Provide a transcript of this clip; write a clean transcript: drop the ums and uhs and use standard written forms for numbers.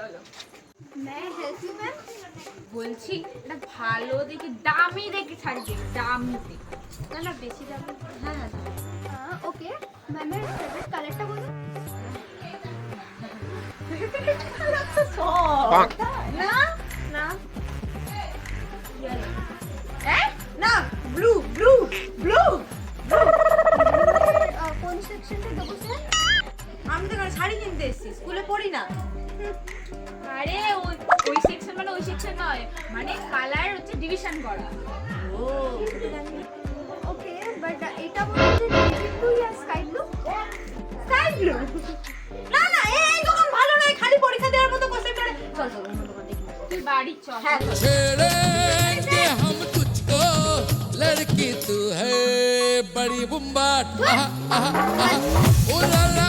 বলো। मैं help you ma'am. বলছি এটা ভালো দেখে দামি দেখে শাড়ি দে, দামি দেখে। না না বেশি দামি। হ্যাঁ ওকে ম্যামের ফেভারিট কালারটা বলুন। না না না ব্লু ব্লু ব্লু। কোন সেকশনটা দেবো স্যার? আমি তো এখানে শাড়ি কিনতে এসেছি, স্কুলে পড়ি না। আরে ওই ওই সেকশন মানে ওই সেকশন নয়, মানে কালার হচ্ছে ডিভিশন করা। ও ওকে বাট এটা বলুন যে নেভি ব্লু ইয়া স্কাই ব্লু? Sky blue. না না এই দোকান ভালো নয়, খালি পরীক্ষা দেওয়ার মতো কোশ্চেন করে। চল চল অন্য দোকান দেখি। তুই বাড়ি চল। হ্যাঁ छेड़ेंगे हम तुझको लड़की तू है बड़ी बुम्बाट ओ ला ला